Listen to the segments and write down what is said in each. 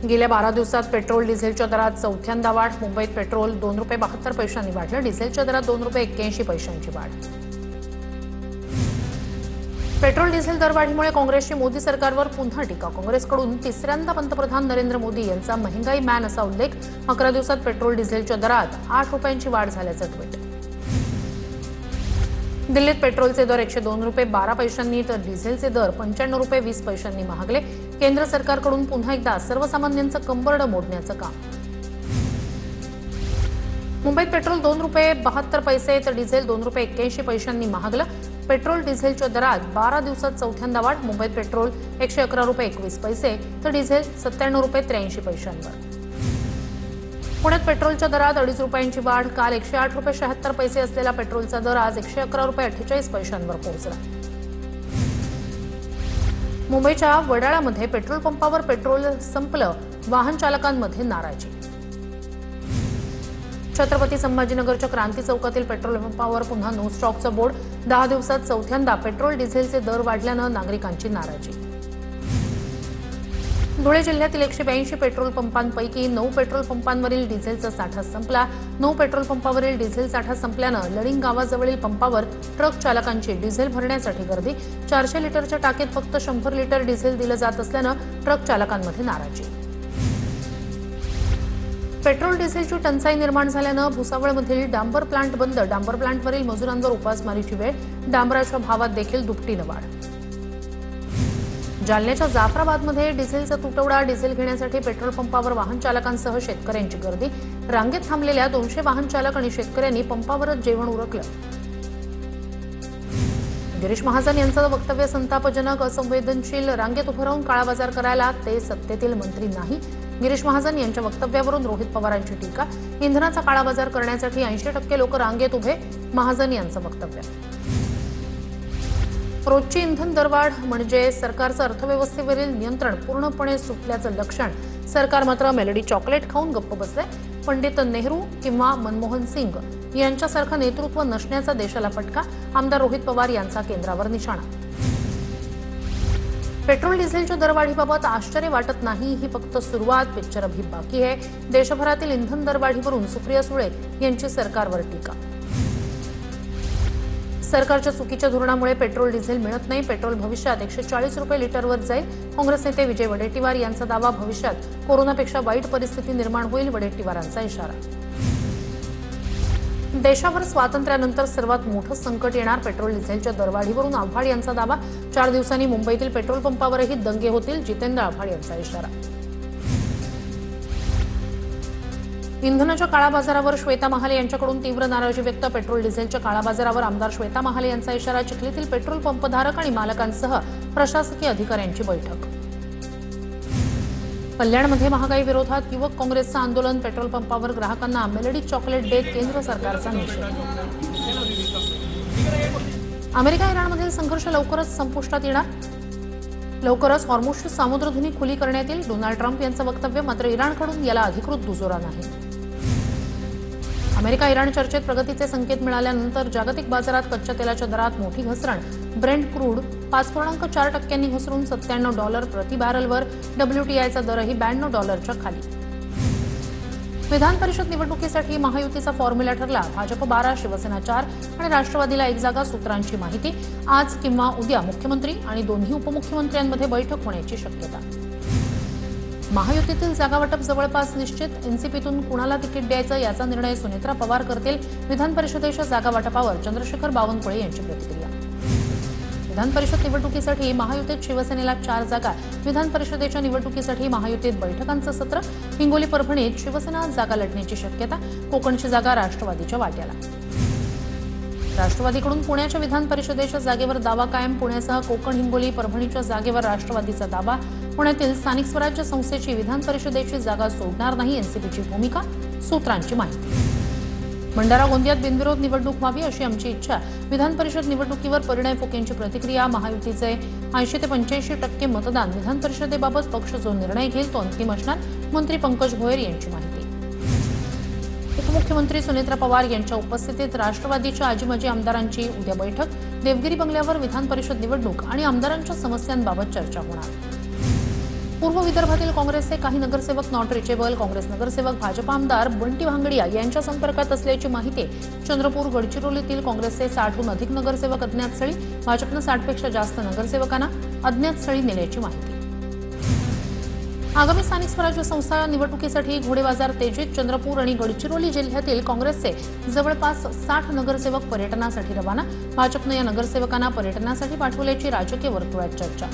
गेल्या 12 दिवसात पेट्रोल डिझेलच्या दरात चौथ्यांदा वाढ। मुंबईत पेट्रोल ₹2.72 वाढलं, डिझेलच्या दरात ₹2.81 वाढ। पेट्रोल डिझेल दरवाढीमुळे काँग्रेसची मोदी सरकारवर पुन्हा टीका। काँग्रेसकडून तिसऱ्यांदा पंतप्रधान नरेंद्र मोदी यांचा महंगाई मॅन असा उल्लेख। 11 दिवसात पेट्रोल डिझेलच्या दरात ₹8 वाढ झाल्याचं ट्विट। दिल्लीत पेट्रोलचे दर ₹102.12 तर डिझेलचे दर ₹95.20 महागले। केंद्र सरकारकडून पुन्हा एकदा सर्वसामान्यांचं कंबरडं मोडण्याचं काम। मुंबईत पेट्रोल ₹2.72 तर डिझेल ₹2.81 महागलं। पेट्रोल डिझेलच्या दरात 12 दिवसात चौथ्यांदा वाढ। मुंबईत पेट्रोल ₹111.21 तर डिझेल ₹97.83 पुण्यात पेट्रोलच्या दरात ₹2.5 वाढ। काल ₹108.76 असलेला पेट्रोलचा दर आज ₹111.48 पोहोचला। मुंबईच्या वडाळ्यामध्ये पेट्रोल पंपावर पेट्रोल संपलं, वाहन चालकांमध्ये नाराजी। छत्रपती संभाजीनगरच्या क्रांती चौकातील पेट्रोल पंपावर पुन्हा नो स्टॉकचं बोर्ड। 10 दिवसात चौथ्यांदा पेट्रोल डिझेलचे दर वाढल्यानं नागरिकांची नाराजी। धुळे जिल्ह्यातील 182 पेट्रोल पंपांपैकी 9 पेट्रोल पंपांवरील डिझेलचा साठा संपला। 9 पेट्रोल पंपावरील डिझेल साठा संपल्यानं लडिंग गावाजवळील पंपावर ट्रक चालकांची डिझेल भरण्यासाठी गर्दी। 400 लिटरच्या टाकीत फक्त 100 लिटर डिझेल दिलं जात असल्यानं ट्रक चालकांमध्ये नाराजी। पेट्रोल डिझेलची टंचाई निर्माण झाल्यानं भुसावळमधील डांबर प्लांट बंद। डांबर प्लांटवरील मजुरांवर उपासमारीची वेळ। डांबराच्या भावात देखील दुपटीनं वाढ। जालन्याच्या जाफराबादमध्ये डिझेलचा तुटवडा। डिझेल घेण्यासाठी पेट्रोल पंपावर वाहन चालकांसह शेतकऱ्यांची गर्दी। रांगेत थांबलेल्या 200 वाहन चालक आणि शेतकऱ्यांनी पंपावरच जेवण उरकलं। गिरीश महाजन यांचं वक्तव्य संतापजनक, असंवेदनशील। रांगेत उभं राहून काळाबाजार करायला ते सत्तेतील मंत्री नाही। गिरीश महाजन यांच्या वक्तव्यावरून रोहित पवारांची टीका। इंधनाचा काळाबाजार करण्यासाठी 80% लोक रांगेत उभे, महाजन यांचं वक्तव्य। रोजची इंधन दरवाढ म्हणजे सरकारचं अर्थव्यवस्थेवरील नियंत्रण पूर्णपणे सुटल्याचं लक्षण। सरकार मात्र मेलडी चॉकलेट खाऊन गप्प बसलंय। पंडित नेहरू किंवा मनमोहन सिंग यांच्यासारखं नेतृत्व नसण्याचा देशाला फटका। आमदार रोहित पवार यांचा केंद्रावर निशाणा। पेट्रोल डिझेलच्या दरवाढीबाबत आश्चर्य वाटत नाही, ही फक्त सुरुवात, पिक्चर अभी बाकी आहे। देशभरातील इंधन दरवाढीवरून सुप्रिया सुळे यांची सरकारवर टीका। सरकारच्या चुकीच्या धोरणामुळे पेट्रोल डिझेल मिळत नाही। पेट्रोल भविष्यात ₹140 लिटरवर जाईल। काँग्रेस नेते विजय वडेट्टीवार यांचा दावा। भविष्यात कोरोनापेक्षा वाईट परिस्थिती निर्माण होईल, वडेट्टीवारांचा इशारा। देशावर स्वातंत्र्यानंतर सर्वात मोठं संकट येणार। पेट्रोल डिझेलच्या दरवाढीवरून आव्हाड यांचा दावा। 4 दिवसांनी मुंबईतील पेट्रोल पंपावरही दंगे होतील, जितेंद्र आव्हाड यांचा इशारा। इंधनाच्या काळाबाजारावर श्वेता महाले यांच्याकडून तीव्र नाराजी व्यक्त। पेट्रोल डिझेलच्या काळाबाजारावर आमदार श्वेता महाले यांचा इशारा। चिखलीतील पेट्रोल पंपधारक आणि मालकांसह प्रशासकीय अधिकाऱ्यांची बैठक। कल्याणमध्ये महागाई विरोधात युवक काँग्रेसचं आंदोलन। पेट्रोल पंपावर ग्राहकांना मेलडी चॉकलेट देत केंद्र सरकारचा निषेध। अमेरिका इराणमधील संघर्ष लवकरच संपुष्टात येणार। लवकरच हॉर्मुझची सामुद्रधुनी खुली करण्यात येईल, डोनाल्ड ट्रम्प यांचं वक्तव्य। मात्र इराणकडून याला अधिकृत दुजोरा नाही। अमेरिका इराण चर्चेत प्रगतीचे संकेत मिळाल्यानंतर जागतिक बाजारात कच्च्या तेलाच्या दरात मोठी घसरण। ब्रेंट क्रूड 5.4% घसरून $97 प्रति बॅरलवर। WTIचा दरही $92 खाली। विधान परिषद निवडणुकीसाठी महायुतीचा फॉर्म्युला ठरला। भाजप 12, शिवसेना 4 आणि राष्ट्रवादीला 1 जागा। सूत्रांची माहिती। आज किंवा उद्या मुख्यमंत्री आणि दोन्ही उपमुख्यमंत्र्यांमध्ये बैठक होण्याची शक्यता। महायुतीतील जागावाटप जवळपास निश्चित। एनसीपीतून कुणाला तिकीट द्यायचं याचा निर्णय सुनेत्रा पवार करतील। विधान परिषदेच्या जागावाटपावर चंद्रशेखर बावनकुळे यांची प्रतिक्रिया। विधान परिषद निवडणुकीसाठी महायुतीत शिवसेनेला 4 जागा। विधान परिषदेच्या निवडणुकीसाठी महायुतीत बैठकांचं सत्र। हिंगोली, परभणीत शिवसेना जागा लढण्याची शक्यता। कोकणची जागा राष्ट्रवादीच्या वाट्याला। राष्ट्रवादीकडून पुण्याच्या विधान परिषदेच्या जागेवर दावा कायम। पुण्यासह कोकण, हिंगोली, परभणीच्या जागेवर राष्ट्रवादीचा दावा। पुण्यातील स्थानिक स्वराज्य संस्थेची विधान परिषदेची जागा सोडणार नाही, एनसीपीची भूमिका। सूत्रांची माहिती। भंडारा, गोंदियात बिनविरोध निवडणूक व्हावी अशी आमची इच्छा। विधान परिषद निवडणुकीवर परिणय फुकेंची प्रतिक्रिया। महायुतीचे 80 ते 85% मतदान। विधान परिषदेबाबत पक्ष जो निर्णय घेईल तो अंतिम असणार, मंत्री पंकज भोयर यांची माहिती। उपमुख्यमंत्री सुनेत्रा पवार यांच्या उपस्थितीत राष्ट्रवादीच्या आजी-माजी आमदारांची उद्या बैठक। देवगिरी बंगल्यावर विधान परिषद निवडणूक आणि आमदारांच्या समस्यांबाबत चर्चा होणार। पूर्व विदर्भातील काँग्रेसचे काही नगरसेवक नॉट रिचेबल. काँग्रेस नगरसेवक भाजप आमदार बंटी भांगडिया यांच्या संपर्कात असल्याची माहिती. चंद्रपूर गडचिरोलीतील काँग्रेसचे 60हून अधिक नगरसेवक अज्ञात स्थळी. भाजपनं 60 पेक्षा जास्त नगरसेवकांना अज्ञात स्थळी नेल्याची माहिती. आगामी स्थानिक स्वराज्य संस्था निवडणुकीसाठी घोडेबाजार तेजीत. चंद्रपूर आणि गडचिरोली जिल्ह्यातील काँग्रेसचे जवळपास 60 नगरसेवक पर्यटनासाठी रवाना. भाजपनं या नगरसेवकांना पर्यटनासाठी पाठवल्याची राजकीय वर्तुळात चर्चा.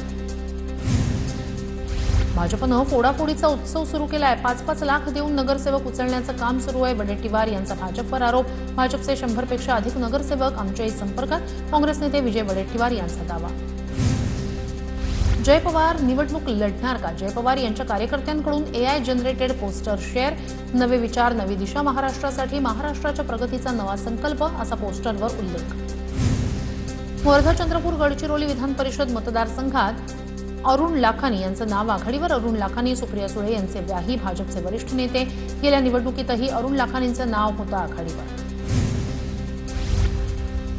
भाजपनं फोडाफोडीचा उत्सव सुरू केलाय. 5-5 लाख देऊन नगरसेवक उचलण्याचं काम सुरू आहे. वडेट्टीवार यांचा भाजपवर आरोप. भाजपचे 100 पेक्षा अधिक नगरसेवक आमच्याही संपर्कात. काँग्रेस नेते विजय वडेट्टीवार यांचा दावा. जय पवार निवडणूक लढणार का? जय पवार यांच्या कार्यकर्त्यांकडून AI जनरेटेड पोस्टर शेअर. नवे विचार नवी दिशा महाराष्ट्रासाठी, महाराष्ट्राच्या प्रगतीचा नवा संकल्प असा पोस्टरवर उल्लेख. वर्धा चंद्रपूर गडचिरोली विधान परिषद मतदारसंघात अरुण लाखानी यांचं नाव आघाडीवर. अरुण लाखानी सुप्रिया सुळे यांचे व्याही. भाजपचे वरिष्ठ नेते. गेल्या निवडणुकीतही अरुण लाखानींचं नाव होतं आघाडीवर.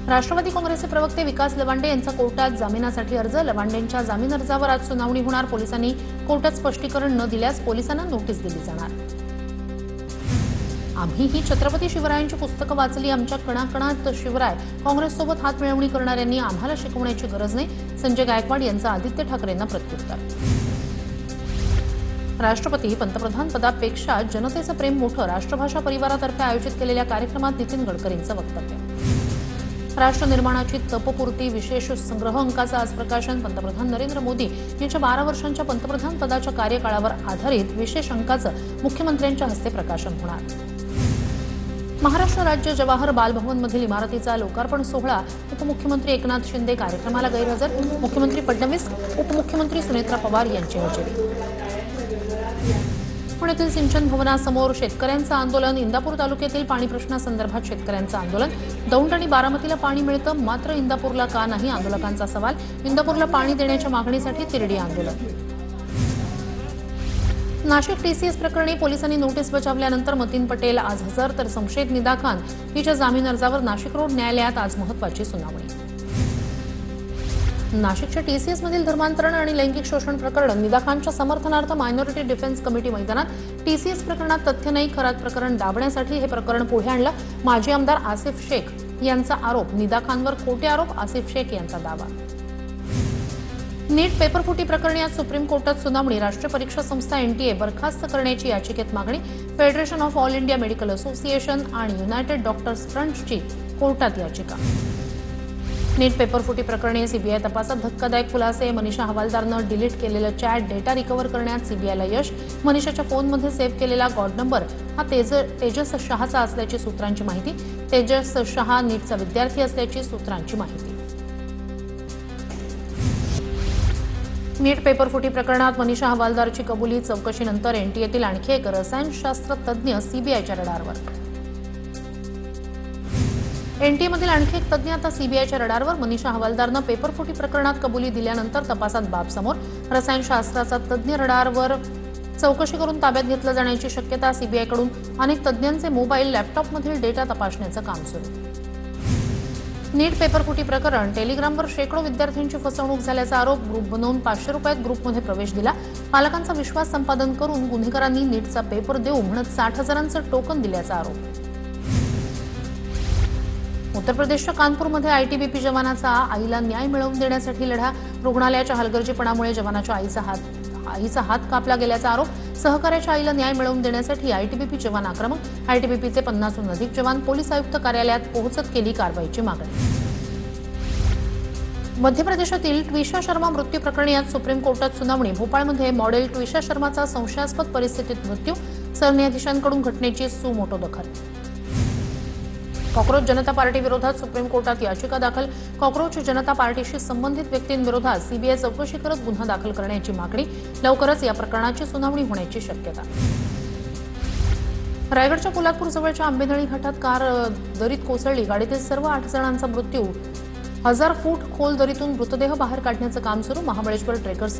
राष्ट्रवादी काँग्रेसचे प्रवक्ते विकास लवांडे यांचा कोर्टात जामिनासाठी अर्ज. लवांडेंच्या जामीन अर्जावर आज सुनावणी होणार. पोलिसांनी कोर्टात स्पष्टीकरण न दिल्यास पोलिसांना नोटीस दिली जाणार. आम्ही ही छत्रपती शिवरायांची पुस्तकं वाचली. आमच्या कणाकणात शिवराय. काँग्रेससोबत हात मिळवणी करणाऱ्यांनी आम्हाला शिकवण्याची गरज नाही. संजय गायकवाड यांचं आदित्य ठाकरेंना प्रत्युत्तर. राष्ट्रपती पंतप्रधान पदापेक्षा जनतेचं प्रेम मोठं. राष्ट्रभाषा परिवारातर्फे आयोजित केलेल्या कार्यक्रमात नितीन गडकरींचं वक्तव्य. राष्ट्र निर्माणाची तपपूर्ती विशेष संग्रह अंकाचं आज प्रकाशन. पंतप्रधान नरेंद्र मोदी यांच्या 12 वर्षांच्या पंतप्रधान पदाच्या कार्यकाळावर आधारित विशेष अंकाचं मुख्यमंत्र्यांच्या हस्ते प्रकाशन होणार. महाराष्ट्र राज्य जवाहर बालभवनमधील इमारतीचा लोकार्पण सोहळा. उपमुख्यमंत्री एकनाथ शिंदे कार्यक्रमाला गैरहजर. मुख्यमंत्री फडणवीस, उपमुख्यमंत्री सुनेत्रा पवार यांची हजेरी. पुण्यातील सिंचन भवनासमोर शेतकऱ्यांचं आंदोलन. इंदापूर तालुक्यातील पाणी प्रश्नासंदर्भात शेतकऱ्यांचं आंदोलन. दौंड आणि बारामतीला पाणी मिळतं, मात्र इंदापूरला का नाही? आंदोलकांचा सवाल. इंदापूरला पाणी देण्याच्या मागणीसाठी तिरडी आंदोलन. नाशिक TCS प्रकरणी पोलिसांनी नोटीस बजावल्यानंतर मतीन पटेल आज हजर, तर संशयित निदा खान हिच्या जामीन अर्जावर नाशिक रोड न्यायालयात आज महत्त्वाची सुनावणी. नाशिकच्या TCS मधील धर्मांतरण आणि लैंगिक शोषण प्रकरण. निदा खानच्या समर्थनार्थ मायनॉरिटी डिफेन्स कमिटी मैदानात. TCS प्रकरणात तथ्य नाही, खरात प्रकरण दाबण्यासाठी हे प्रकरण पुढे आणलं. माजी आमदार आसिफ शेख यांचा आरोप. निदा खानवर खोटे आरोप. आसिफ शेख यांचा दावा. नीट पेपरफुटी प्रकरणी आज सुप्रीम कोर्टात सुनावणी. राष्ट्रीय परीक्षा संस्था NTA बरखास्त करण्याची याचिकेत मागणी. Federation of all India medical association आणि युनायटेड डॉक्टर्स फ्रंटची कोर्टात याचिका. नीट पेपरफुटी प्रकरणी CBI तपासात धक्कादायक खुलासे. मनीषा हवालदारनं डिलीट केलेलं चॅट डेटा रिकव्हर करण्यात CBIला यश. मनीषाच्या फोनमध्ये सेव्ह केलेला गॉड नंबर हा तेजस शहाचा असल्याची सूत्रांची माहिती. तेजस शहा नीटचा विद्यार्थी असल्याची सूत्रांची माहिती. नीट पेपरफुटी प्रकरणात मनीषा हवालदारची कबुली. चौकशीनंतर NTAतील आणखी एक रसायनशास्त्र तज्ज्ञ CBIच्या रडारवर. NTA मधील आणखी एक तज्ज्ञ आता CBIच्या रडारवर. मनीषा हवालदारनं पेपरफुटी प्रकरणात कबुली दिल्यानंतर तपासात बाब समोर. रसायनशास्त्राचा तज्ज्ञ रडारवर. चौकशी करून ताब्यात घेतलं जाण्याची शक्यता. CBIकडून अनेक तज्ज्ञांचे मोबाईल, लॅपटॉपमधील डेटा तपासण्याचं काम सुरू. नीट पेपरफुटी प्रकरण. टेलिग्रामवर शेकडो विद्यार्थ्यांची फसवणूक झाल्याचा आरोप. ग्रुप बनवून 500 रुपयात ग्रुपमध्ये प्रवेश दिला. पालकांचा विश्वास संपादन करून गुन्हेगारांनी नीटचा पेपर देऊ म्हणत 60,000चं टोकन दिल्याचा आरोप. उत्तर प्रदेशच्या कानपूरमध्ये ITBP जवानाचा आईला न्याय मिळवून देण्यासाठी लढा. रुग्णालयाच्या हलगर्जीपणामुळे जवानाच्या आईचा हात कापला गेल्याचा आरोप. सहकार्याच्या आईला न्याय मिळवून देण्यासाठी ITBP जवान आक्रमक. ITBPचे 50हून अधिक जवान पोलीस आयुक्त कार्यालयात पोहोचत केली कारवाईची मागणी. मध्य प्रदेशातील ट्विशा शर्मा मृत्यू प्रकरणी आज सुप्रीम कोर्टात सुनावणी. भोपाळमध्ये मॉडेल ट्विशा शर्माचा संशयास्पद परिस्थितीत मृत्यू. सरन्यायाधीशांकडून घटनेची सुमोटो दखल. कॉक्रोच जनता पार्टी विरोधात सुप्रीम कोर्टात याचिका दाखल. कॉक्रोच जनता पार्टीशी संबंधित व्यक्तींविरोधात CBI चौकशी करत गुन्हा दाखल करण्याची मागणी. लवकरच या प्रकरणाची सुनावणी होण्याची शक्यता. रायगडच्या पोलादपूर जवळच्या आंबेनळी घाटात कार दरीत कोसळली. गाडीतील सर्व 8 जणांचा मृत्यू. 1000 फूट खोल दरीतून मृतदेह बाहेर काढण्याचं काम सुरू. महाबळेश्वर ट्रेकर्स